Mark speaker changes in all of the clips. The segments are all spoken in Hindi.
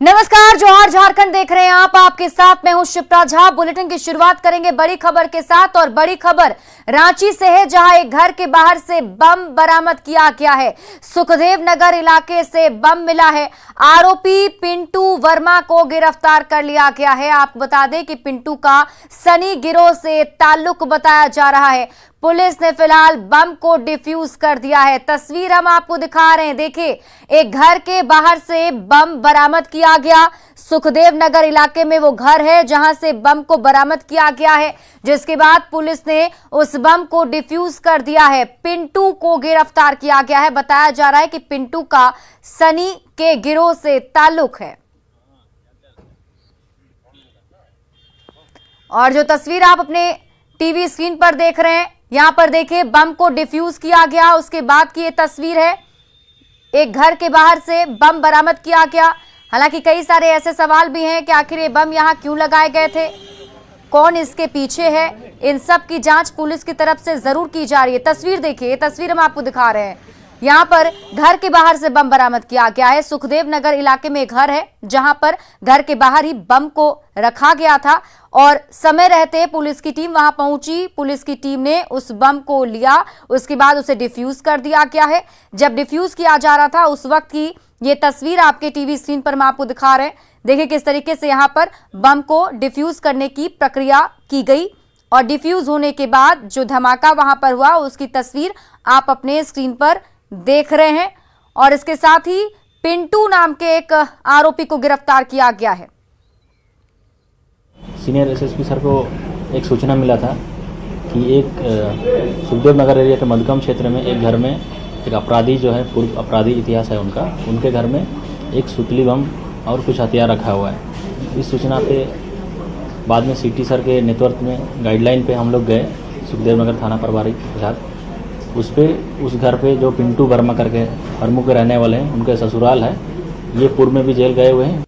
Speaker 1: नमस्कार, जोहार झारखंड देख रहे हैं आप। आपके साथ मैं हूं शिप्रा झा। बुलेटिन की शुरुआत करेंगे बड़ी खबर के साथ और बड़ी खबर रांची से है, जहां एक घर के बाहर से बम बरामद किया गया है। सुखदेव नगर इलाके से बम मिला है। आरोपी पिंटू वर्मा को गिरफ्तार कर लिया गया है। आपको बता दें कि पिंटू का सनी गिरोह से ताल्लुक बताया जा रहा है। पुलिस ने फिलहाल बम को डिफ्यूज कर दिया है। तस्वीर हम आपको दिखा रहे हैं। देखिए, एक घर के बाहर से बम बरामद किया गया। सुखदेव नगर इलाके में वो घर है जहां से बम को बरामद किया गया है, जिसके बाद पुलिस ने उस बम को डिफ्यूज कर दिया है। पिंटू को गिरफ्तार किया गया है। बताया जा रहा है कि पिंटू का सनी के गिरोह से ताल्लुक है। और जो तस्वीर आप अपने टीवी स्क्रीन पर देख रहे हैं, यहां पर देखिए बम को डिफ्यूज किया गया। उसके बाद की ये तस्वीर है, एक घर के बाहर से बम बरामद किया गया। हालांकि कई सारे ऐसे सवाल भी हैं कि आखिर ये बम यहां क्यों लगाए गए थे, कौन इसके पीछे है। इन सब की जांच पुलिस की तरफ से जरूर की जा रही है। तस्वीर देखिए, ये तस्वीर हम आपको दिखा रहे हैं। यहां पर घर के बाहर से बम बरामद किया गया है। सुखदेव नगर इलाके में एक घर है जहां पर घर के बाहर ही बम को रखा गया था और समय रहते पुलिस की टीम वहां पहुंची। पुलिस की टीम ने उस बम को लिया, उसके बाद उसे डिफ्यूज कर दिया गया है। जब डिफ्यूज किया जा रहा था उस वक्त की ये तस्वीर आपके टीवी स्क्रीन पर हम आपको दिखा रहे हैं। देखिए किस तरीके से यहां पर बम को डिफ्यूज करने की प्रक्रिया की गई और डिफ्यूज होने के बाद जो धमाका वहां पर हुआ उसकी तस्वीर आप अपने स्क्रीन पर देख रहे हैं। और इसके साथ ही पिंटू नाम के एक आरोपी को गिरफ्तार किया गया है।
Speaker 2: सीनियर एसएसपी सर को एक सूचना मिला था कि एक सुखदेव नगर एरिया के मधुकम क्षेत्र में एक घर में एक अपराधी जो है, पूर्व अपराधी इतिहास है उनका, उनके घर में एक सुतली बम और कुछ हथियार रखा हुआ है। इस सूचना पे बाद में सीटी सर के नेतृत्व में गाइडलाइन पे हम लोग गए, सुखदेव नगर थाना प्रभारी के साथ। उस घर पे जो पिंटू वर्मा करके हरमू के रहने वाले हैं, उनके ससुराल है। ये पूर्व में भी जेल गए हुए हैं।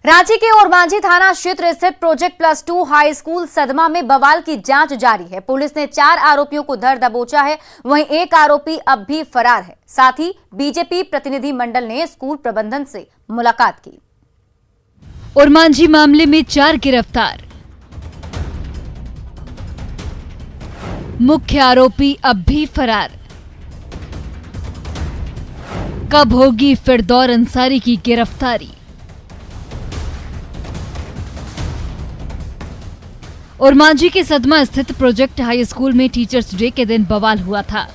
Speaker 1: रांची के ओरमांझी थाना क्षेत्र स्थित प्रोजेक्ट +2 हाई स्कूल सदमा में बवाल की जांच जारी है। पुलिस ने 4 आरोपियों को धर दबोचा है, वहीं एक आरोपी अब भी फरार है। साथ ही बीजेपी प्रतिनिधि मंडल ने स्कूल प्रबंधन से मुलाकात की।
Speaker 3: ओरमांझी मामले में 4 गिरफ्तार, मुख्य आरोपी अब भी फरार। कब होगी फिरदौर अंसारी की गिरफ्तारी? ओरमांझी के सदमा स्थित प्रोजेक्ट हाई स्कूल में टीचर्स डे के दिन बवाल हुआ था।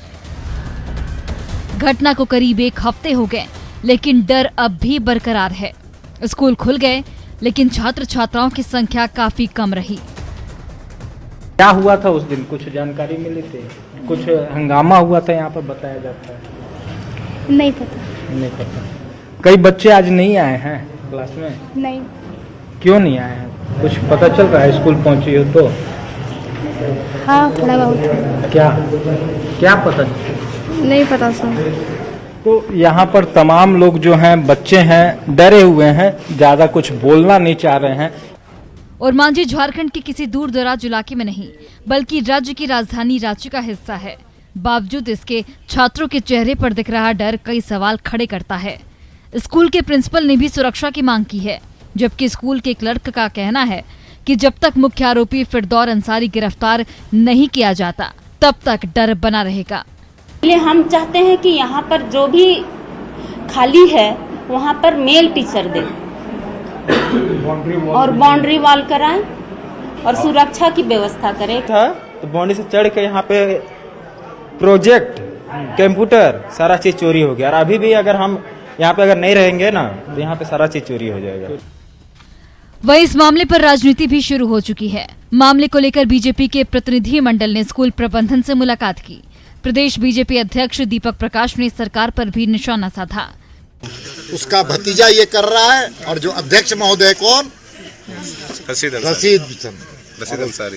Speaker 3: घटना को करीब 1 हफ्ते हो गए, लेकिन डर अब भी बरकरार है। स्कूल खुल गए, लेकिन छात्र छात्राओं की संख्या काफी कम रही।
Speaker 4: क्या हुआ था उस दिन, कुछ जानकारी मिली थी? कुछ हंगामा हुआ था यहाँ पर बताया जाता है।
Speaker 5: नहीं पता।
Speaker 4: कई बच्चे आज नहीं आए हैं क्लास में?
Speaker 5: नहीं।
Speaker 4: क्यों नहीं आए हैं, कुछ पता चल रहा है? स्कूल पहुंची हो तो?
Speaker 5: हाँ, थोड़ा बहुत।
Speaker 4: क्या पता?
Speaker 5: नहीं पता सर।
Speaker 4: तो यहाँ पर तमाम लोग जो हैं, बच्चे हैं, डरे हुए हैं, ज्यादा कुछ बोलना नहीं चाह रहे हैं।
Speaker 3: ओरमांझी झारखंड के किसी दूर दराज इलाके में नहीं, बल्कि राज्य की राजधानी रांची का हिस्सा है। बावजूद इसके छात्रों के चेहरे पर दिख रहा डर कई सवाल खड़े करता है। स्कूल के प्रिंसिपल ने भी सुरक्षा की मांग की है, जबकि स्कूल के क्लर्क का कहना है कि जब तक मुख्य आरोपी फिरदौर अंसारी गिरफ्तार नहीं किया जाता, तब तक डर बना रहेगा।
Speaker 6: हम चाहते हैं कि यहाँ पर जो भी खाली है वहाँ पर मेल टीचर दें और बाउंड्री वॉल कराएं और सुरक्षा की व्यवस्था करें।
Speaker 7: था तो बाउंड्री से चढ़ के यहाँ पे प्रोजेक्ट, कंप्यूटर, सारा चीज चोरी हो गया। और अभी भी अगर हम यहाँ पे अगर नहीं रहेंगे ना, तो यहाँ पे सारा चीज चोरी हो जाएगा।
Speaker 3: वहीं इस मामले पर राजनीति भी शुरू हो चुकी है। मामले को लेकर बीजेपी के प्रतिनिधि मंडल ने स्कूल प्रबंधन से मुलाकात की। प्रदेश बीजेपी अध्यक्ष दीपक प्रकाश ने सरकार पर भी निशाना साधा।
Speaker 8: उसका भतीजा ये कर रहा है और जो अध्यक्ष महोदय कौन,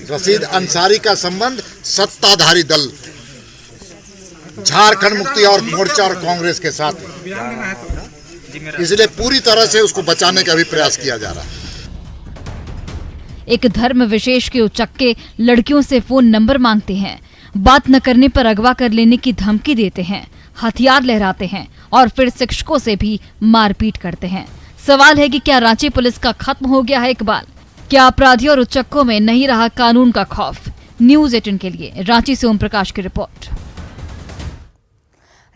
Speaker 8: रशीद अंसारी का संबंध सत्ताधारी दल झारखंड मुक्ति और मोर्चा और कांग्रेस के साथ, इसलिए पूरी तरह से उसको बचाने का भी प्रयास किया जा रहा है।
Speaker 3: एक धर्म विशेष के उचक्के लड़कियों से फोन नंबर मांगते हैं, बात न करने पर अगवा कर लेने की धमकी देते हैं, हथियार लहराते हैं और फिर शिक्षकों से भी मारपीट करते हैं। सवाल है कि क्या रांची पुलिस का खत्म हो गया है इकबाल? क्या अपराधियों और उच्चकों में नहीं रहा कानून का खौफ? न्यूज़ 18 के लिए रांची से ओम प्रकाश की रिपोर्ट।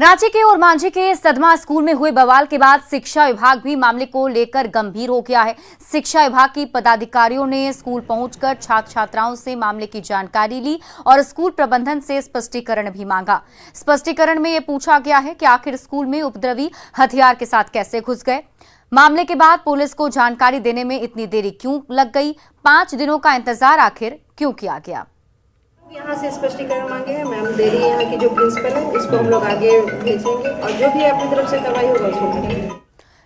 Speaker 1: रांची के और मांझी के सदमा स्कूल में हुए बवाल के बाद शिक्षा विभाग भी मामले को लेकर गंभीर हो गया है। शिक्षा विभाग की पदाधिकारियों ने स्कूल पहुंचकर छात्र छात्राओं से मामले की जानकारी ली और स्कूल प्रबंधन से स्पष्टीकरण भी मांगा। स्पष्टीकरण में ये पूछा गया है कि आखिर स्कूल में उपद्रवी हथियार के साथ कैसे घुस गए। मामले के बाद पुलिस को जानकारी देने में इतनी देरी क्यों लग गई? 5 दिनों का इंतजार आखिर क्यों किया गया?
Speaker 5: यहाँ से स्पष्टीकरण मांगे हैं मैम, दे रही है यहाँ की जो प्रिंसिपल है, उसको हम लोग आगे भेजेंगे और जो भी अपनी तरफ से कार्रवाई होगा उसको करेंगे।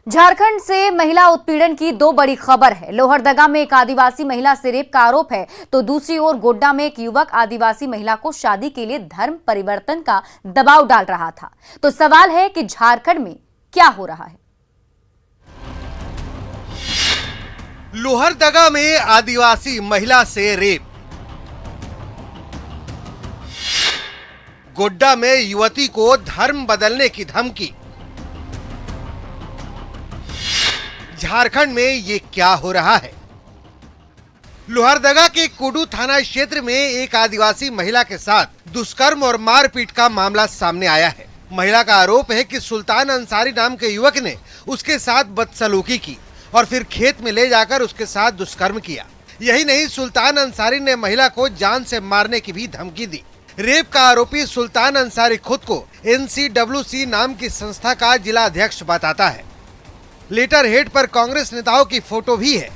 Speaker 1: झारखंड से महिला उत्पीड़न की 2 बड़ी खबर है। लोहरदगा में एक आदिवासी महिला से रेप का आरोप है, तो दूसरी ओर गोड्डा में एक युवक आदिवासी महिला को शादी के लिए धर्म परिवर्तन का दबाव डाल रहा था। तो सवाल है कि झारखंड में क्या हो रहा है?
Speaker 9: लोहरदगा में आदिवासी महिला से रेप, गोड्डा में युवती को धर्म बदलने की धमकी। झारखंड में ये क्या हो रहा है? लोहरदगा के कुडू थाना क्षेत्र में एक आदिवासी महिला के साथ दुष्कर्म और मारपीट का मामला सामने आया है। महिला का आरोप है कि सुल्तान अंसारी नाम के युवक ने उसके साथ बदसलूकी की और फिर खेत में ले जाकर उसके साथ दुष्कर्म किया। यही नहीं, सुल्तान अंसारी ने महिला को जान से मारने की भी धमकी दी। रेप का आरोपी सुल्तान अंसारी खुद को NCWC नाम की संस्था का जिला अध्यक्ष बताता है। लेटर हेड पर कांग्रेस नेताओं की फोटो भी है।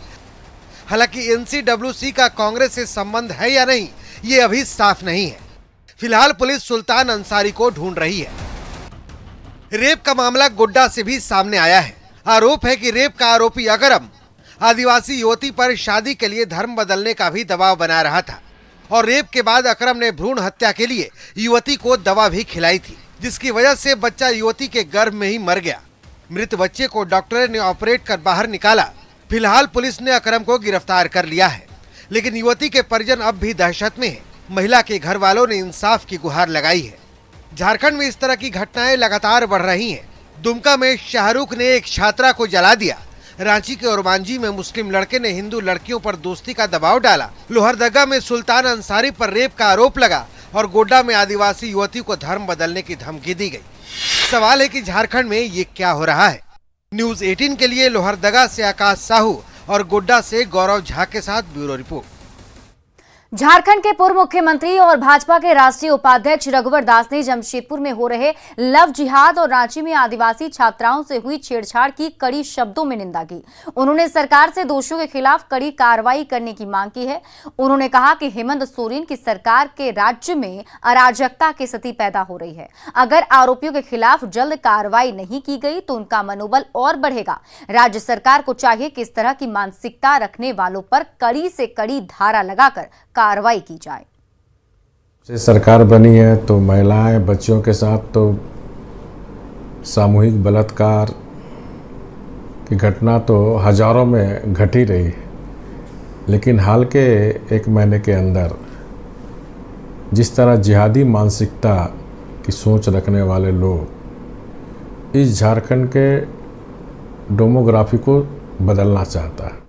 Speaker 9: हालांकि NCWC का कांग्रेस से संबंध है या नहीं, ये अभी साफ नहीं है। फिलहाल पुलिस सुल्तान अंसारी को ढूंढ रही है। रेप का मामला गोड्डा से भी सामने आया है। आरोप है कि रेप का आरोपी अकरम आदिवासी युवती पर शादी के लिए धर्म बदलने का भी दबाव बना रहा था और रेप के बाद अकरम ने भ्रूण हत्या के लिए युवती को दवा भी खिलाई थी, जिसकी वजह से बच्चा युवती के गर्भ में ही मर गया। मृत बच्चे को डॉक्टर ने ऑपरेट कर बाहर निकाला। फिलहाल पुलिस ने अकरम को गिरफ्तार कर लिया है, लेकिन युवती के परिजन अब भी दहशत में है। महिला के घर वालों ने इंसाफ की गुहार लगाई है। झारखंड में इस तरह की घटनाएं लगातार बढ़ रही हैं। दुमका में शाहरुख ने एक छात्रा को जला दिया। रांची के ओरमांझी में मुस्लिम लड़के ने हिंदू लड़कियों पर दोस्ती का दबाव डाला। लोहरदगा में सुल्तान अंसारी पर रेप का आरोप लगा और गोड्डा में आदिवासी युवती को धर्म बदलने की धमकी दी गई। सवाल है कि झारखंड में ये क्या हो रहा है? न्यूज़ 18 के लिए लोहरदगा से आकाश साहू और गोड्डा से गौरव झा के साथ ब्यूरो रिपोर्ट।
Speaker 1: झारखंड के पूर्व मुख्यमंत्री और भाजपा के राष्ट्रीय उपाध्यक्ष रघुवर दास ने जमशेदपुर में हो रहे लव जिहाद और रांची में आदिवासी छात्राओं से हुई छेड़छाड़ की कड़ी शब्दों में निंदा की। उन्होंने सरकार से दोषियों के खिलाफ कड़ी कार्रवाई करने की मांग की है। उन्होंने कहा कि हेमंत सोरेन की सरकार के राज्य में अराजकता की स्थिति पैदा हो रही है। अगर आरोपियों के खिलाफ जल्द कार्रवाई नहीं की गई तो उनका मनोबल और बढ़ेगा। राज्य सरकार को चाहिए कि इस तरह की मानसिकता रखने वालों पर कड़ी से कड़ी धारा लगाकर कार्रवाई की जाए।
Speaker 10: से सरकार बनी है तो महिलाएं बच्चियों के साथ तो सामूहिक बलात्कार की घटना तो हजारों में घट ही रही है, लेकिन हाल के 1 महीने के अंदर जिस तरह जिहादी मानसिकता की सोच रखने वाले लोग इस झारखंड के डेमोग्राफी को बदलना चाहता है।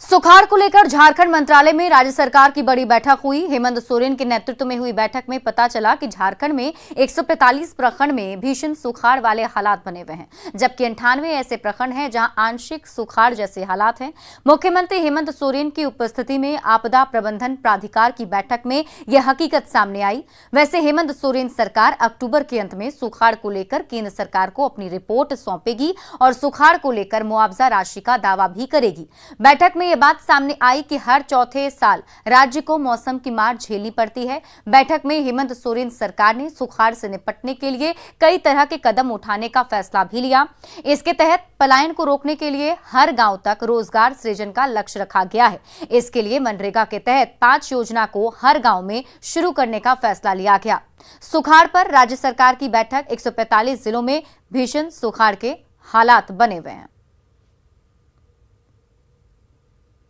Speaker 1: सुखाड़ को लेकर झारखंड मंत्रालय में राज्य सरकार की बड़ी बैठक हुई। हेमंत सोरेन के नेतृत्व में हुई बैठक में पता चला कि झारखंड में 145 प्रखंड में भीषण सुखाड़ वाले हालात बने हुए हैं, जबकि 98 ऐसे प्रखंड हैं जहां आंशिक सुखाड़ जैसे हालात हैं। मुख्यमंत्री हेमंत सोरेन की उपस्थिति में आपदा प्रबंधन प्राधिकार की बैठक में यह हकीकत सामने आई। वैसे हेमंत सोरेन सरकार अक्टूबर के अंत में सुखाड़ को लेकर केंद्र सरकार को अपनी रिपोर्ट सौंपेगी और सुखाड़ को लेकर मुआवजा राशि का दावा भी करेगी। बैठक में यह बात सामने आई कि हर चौथे साल राज्य को मौसम की मार झेलनी पड़ती है। बैठक में हेमंत सोरेन सरकार ने सुखाड़ से निपटने के लिए कई तरह के कदम उठाने का फैसला भी लिया। इसके तहत पलायन को रोकने के लिए हर गांव तक रोजगार सृजन का लक्ष्य रखा गया है। इसके लिए मनरेगा के तहत 5 योजना को हर गांव में शुरू करने का फैसला लिया गया। सुखाड़ पर राज्य सरकार की बैठक 145 जिलों में भीषण सुखाड़ के हालात बने हुए हैं।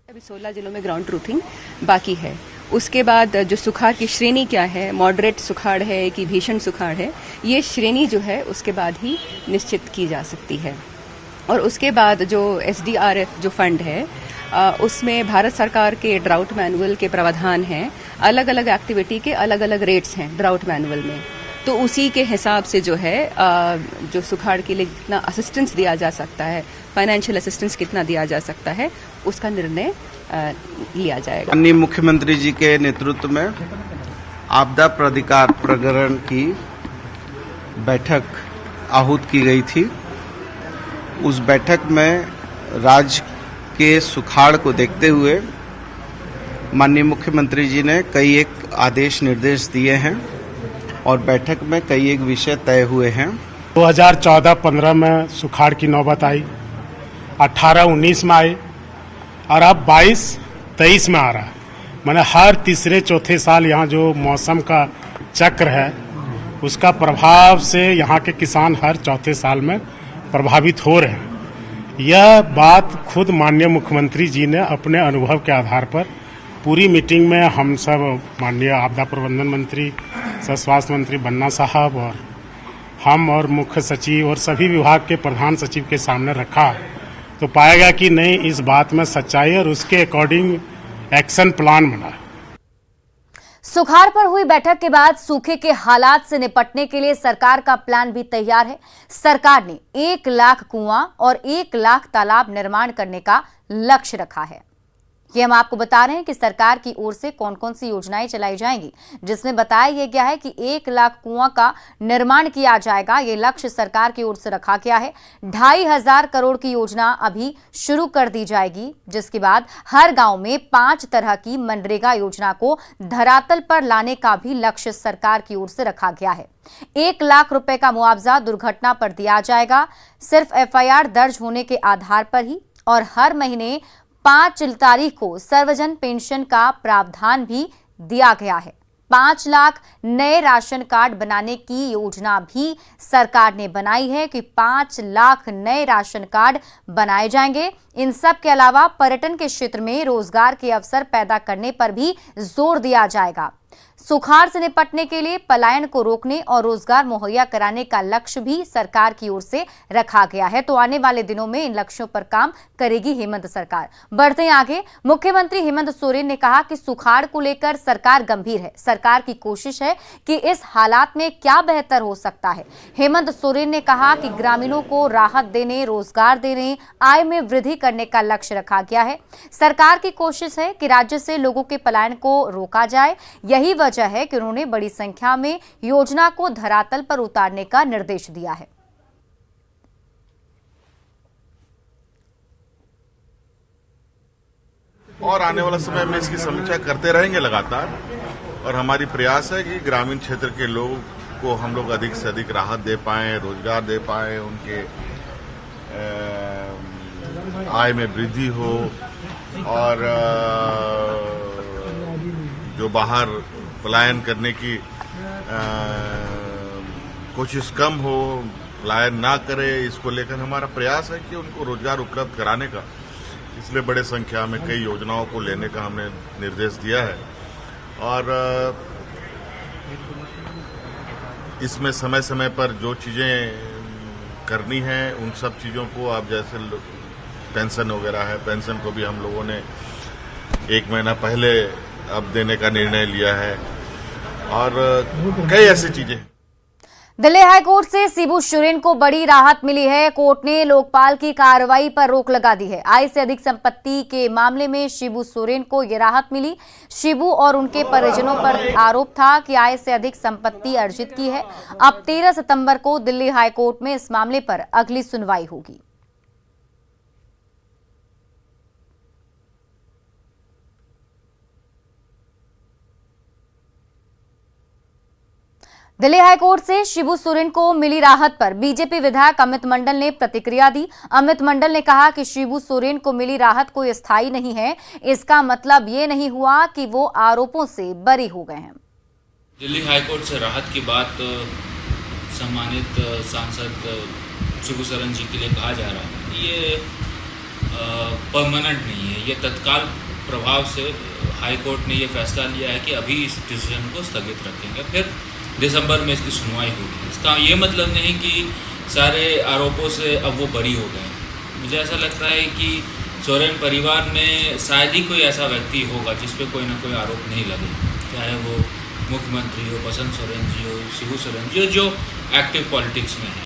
Speaker 11: अभी 16 जिलों में ग्राउंड ट्रूथिंग बाकी है। उसके बाद जो सुखाड़ की श्रेणी क्या है, मॉडरेट सुखाड़ है कि भीषण सुखाड़ है, ये श्रेणी जो है उसके बाद ही निश्चित की जा सकती है। और उसके बाद जो SDRF जो फंड है उसमें भारत सरकार के ड्राउट मैनुअल के प्रावधान हैं। अलग अलग एक्टिविटी के अलग अलग रेट्स हैं ड्राउट मैनुअल में, तो उसी के हिसाब से जो है जो सुखाड़ के लिए कितना असिस्टेंस दिया जा सकता है, फाइनेंशियल असिस्टेंस कितना दिया जा सकता है, उसका निर्णय लिया जाएगा।
Speaker 12: माननीय मुख्यमंत्री जी के नेतृत्व में आपदा प्राधिकार प्रकरण की बैठक आहूत की गई थी। उस बैठक में राज्य के सुखाड़ को देखते हुए माननीय मुख्यमंत्री जी ने कई एक आदेश निर्देश दिए हैं और बैठक में कई एक विषय तय हुए हैं।
Speaker 13: 2014-15 में सुखाड़ की नौबत आई, 18-19 में आई और अब 22-23 में आ रहा है। मैंने हर तीसरे चौथे साल यहाँ जो मौसम का चक्र है उसका प्रभाव से यहाँ के किसान हर चौथे साल में प्रभावित हो रहे हैं। यह बात खुद माननीय मुख्यमंत्री जी ने अपने अनुभव के आधार पर पूरी मीटिंग में हम सब माननीय आपदा प्रबंधन मंत्री, स्वास्थ्य मंत्री बन्ना साहब और हम और मुख्य सचिव और सभी विभाग के प्रधान सचिव के सामने रखा, तो पाएगा कि नहीं इस बात में सच्चाई और उसके अकॉर्डिंग एक्शन प्लान बना।
Speaker 1: सुखाड़ पर हुई बैठक के बाद सूखे के हालात से निपटने के लिए सरकार का प्लान भी तैयार है। सरकार ने 1 लाख कुआं और 1 लाख तालाब निर्माण करने का लक्ष्य रखा है। ये हम आपको बता रहे हैं कि सरकार की ओर से कौन कौन सी योजनाएं चलाई जाएंगी, जिसमें बताया गया है कि 1 लाख कुआं का निर्माण किया जाएगा। ये लक्ष्य सरकार की ओर से रखा गया है। 2,500 करोड़ की योजना अभी शुरू कर दी जाएगी, जिसके बाद हर गांव में 5 तरह की मनरेगा योजना को धरातल पर लाने का भी लक्ष्य सरकार की ओर से रखा गया है। 1 लाख रुपए का मुआवजा दुर्घटना पर दिया जाएगा, सिर्फ FIR दर्ज होने के आधार पर ही, और हर महीने 5 तारीख को सर्वजन पेंशन का प्रावधान भी दिया गया है। 5 लाख नए राशन कार्ड बनाने की योजना भी सरकार ने बनाई है कि 5 लाख नए राशन कार्ड बनाए जाएंगे। इन सब के अलावा पर्यटन के क्षेत्र में रोजगार के अवसर पैदा करने पर भी जोर दिया जाएगा। सुखाड़ से निपटने के लिए पलायन को रोकने और रोजगार मुहैया कराने का लक्ष्य भी सरकार की ओर से रखा गया है। तो आने वाले दिनों में इन लक्ष्यों पर काम करेगी हेमंत सरकार। बढ़ते आगे, मुख्यमंत्री हेमंत सोरेन ने कहा कि सुखाड़ को लेकर सरकार गंभीर है। सरकार की कोशिश है कि इस हालात में क्या बेहतर हो सकता है। हेमंत सोरेन ने कहा कि ग्रामीणों को राहत देने, रोजगार देने, आय में वृद्धि करने का लक्ष्य रखा गया है। सरकार की कोशिश है कि राज्य से लोगों के पलायन को रोका जाए। यही वजह है कि उन्होंने बड़ी संख्या में योजना को धरातल पर उतारने का निर्देश दिया है।
Speaker 14: और आने वाला समय में इसकी समीक्षा करते रहेंगे लगातार, और हमारी प्रयास है कि ग्रामीण क्षेत्र के लोगों को हम लोग अधिक से अधिक राहत दे पाएं, रोजगार दे पाएं, उनके आय में वृद्धि हो, और जो बाहर पलायन करने की कोशिश कम हो, पलायन ना करे, इसको लेकर हमारा प्रयास है कि उनको रोजगार उपलब्ध कराने का। इसलिए बड़े संख्या में कई योजनाओं को लेने का हमने निर्देश दिया है, और इसमें समय समय पर जो चीजें करनी है उन सब चीजों को, आप जैसे पेंशन वगैरह है, पेंशन को भी हम लोगों ने 1 महीना पहले अब देने का निर्णय लिया है, और कई ऐसी चीजें।
Speaker 1: दिल्ली हाईकोर्ट से शिबू सोरेन को बड़ी राहत मिली है। कोर्ट ने लोकपाल की कार्रवाई पर रोक लगा दी है। आय से अधिक संपत्ति के मामले में शिबू सोरेन को यह राहत मिली। शिबू और उनके परिजनों पर आरोप था कि आय से अधिक संपत्ति अर्जित की है। अब 13 सितंबर को दिल्ली हाईकोर्ट में इस मामले पर अगली सुनवाई होगी। दिल्ली हाईकोर्ट से शिबू सोरेन को मिली राहत पर बीजेपी विधायक अमित मंडल ने प्रतिक्रिया दी। अमित मंडल ने कहा कि शिबू सोरेन को मिली राहत कोई स्थायी नहीं है। इसका मतलब ये नहीं हुआ कि वो आरोपों से बरी हो गए हैं।
Speaker 15: दिल्ली हाईकोर्ट से राहत की बात सम्मानित सांसद शिबू सोरेन जी के लिए कहा जा रहा है, ये परमानेंट नहीं है। ये तत्काल प्रभाव से हाईकोर्ट ने ये फैसला लिया है कि अभी इस डिसीजन को स्थगित रखेंगे, फिर दिसंबर में इसकी सुनवाई होगी। इसका ये मतलब नहीं कि सारे आरोपों से अब वो बरी हो गए। मुझे ऐसा लगता है कि सोरेन परिवार में शायद ही कोई ऐसा व्यक्ति होगा जिस पे कोई ना कोई आरोप नहीं लगे, चाहे वो मुख्यमंत्री हो, बसंत सोरेन जी हो, शिबू सोरेन जी हो, जो एक्टिव पॉलिटिक्स में है।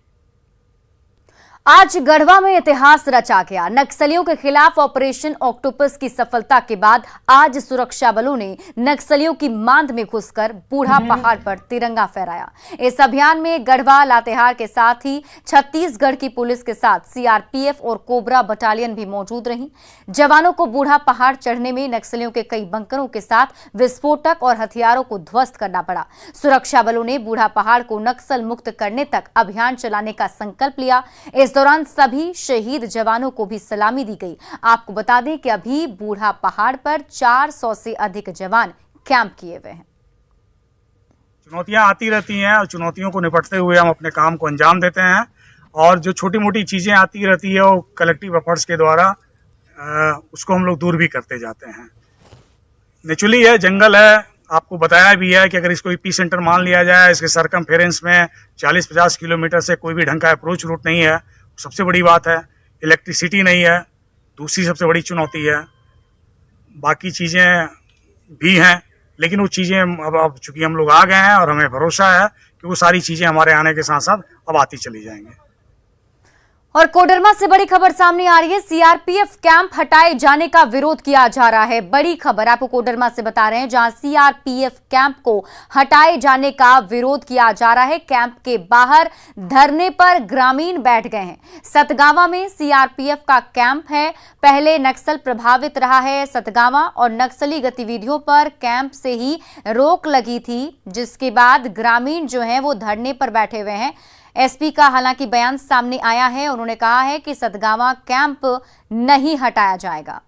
Speaker 1: आज गढ़वा में इतिहास रचा गया। नक्सलियों के खिलाफ ऑपरेशन ऑक्टोपस की सफलता के बाद आज सुरक्षा बलों ने नक्सलियों की मांद में घुसकर बूढ़ा पहाड़ पर तिरंगा फहराया। इस अभियान में गढ़वा, लातेहार के साथ ही छत्तीसगढ़ की पुलिस के साथ सीआरपीएफ और कोबरा बटालियन भी मौजूद रही। जवानों को बूढ़ा पहाड़ चढ़ने में नक्सलियों के कई बंकरों के साथ विस्फोटक और हथियारों को ध्वस्त करना पड़ा। सुरक्षा बलों ने बूढ़ा पहाड़ को नक्सल मुक्त करने तक अभियान चलाने का संकल्प लिया। इस दौरान सभी शहीद जवानों को भी सलामी दी गई। आपको बता दें कि अभी बूढ़ा पहाड़ पर 400 से अधिक जवान कैंप किए हुए हैं।
Speaker 13: चुनौतियां आती रहती हैं और चुनौतियों को निपटते हुए हम अपने काम को अंजाम देते हैं। और जो छोटी मोटी चीजें आती रहती है वो कलेक्टिव एफर्ट्स के द्वारा उसको हम लोग दूर भी करते जाते हैं। नेचुरली है, जंगल है, आपको बताया भी है कि अगर इसको एपी सेंटर मान लिया जाए, इसके सरकमफेरेंस में 40-50 किलोमीटर से कोई भी ढंग का अप्रोच रूट नहीं है, सबसे बड़ी बात है। इलेक्ट्रिसिटी नहीं है, दूसरी सबसे बड़ी चुनौती है। बाकी चीज़ें भी हैं, लेकिन वो चीज़ें अब चूंकि हम लोग आ गए हैं और हमें भरोसा है कि वो सारी चीज़ें हमारे आने के साथ साथ अब आती चली जाएंगी।
Speaker 1: और कोडरमा से बड़ी खबर सामने आ रही है। सीआरपीएफ कैंप हटाए जाने का विरोध किया जा रहा है। बड़ी खबर आपको कोडरमा से बता रहे हैं, जहां सीआरपीएफ कैंप को हटाए जाने का विरोध किया जा रहा है। कैंप के बाहर धरने पर ग्रामीण बैठ गए हैं। सतगावा में सीआरपीएफ का कैंप है। पहले नक्सल प्रभावित रहा है सतगावा और नक्सली गतिविधियों पर कैंप से ही रोक लगी थी, जिसके बाद ग्रामीण जो है वो धरने पर बैठे हुए हैं। एसपी का हालांकि बयान सामने आया है, उन्होंने कहा है कि सतगावा कैंप नहीं हटाया जाएगा।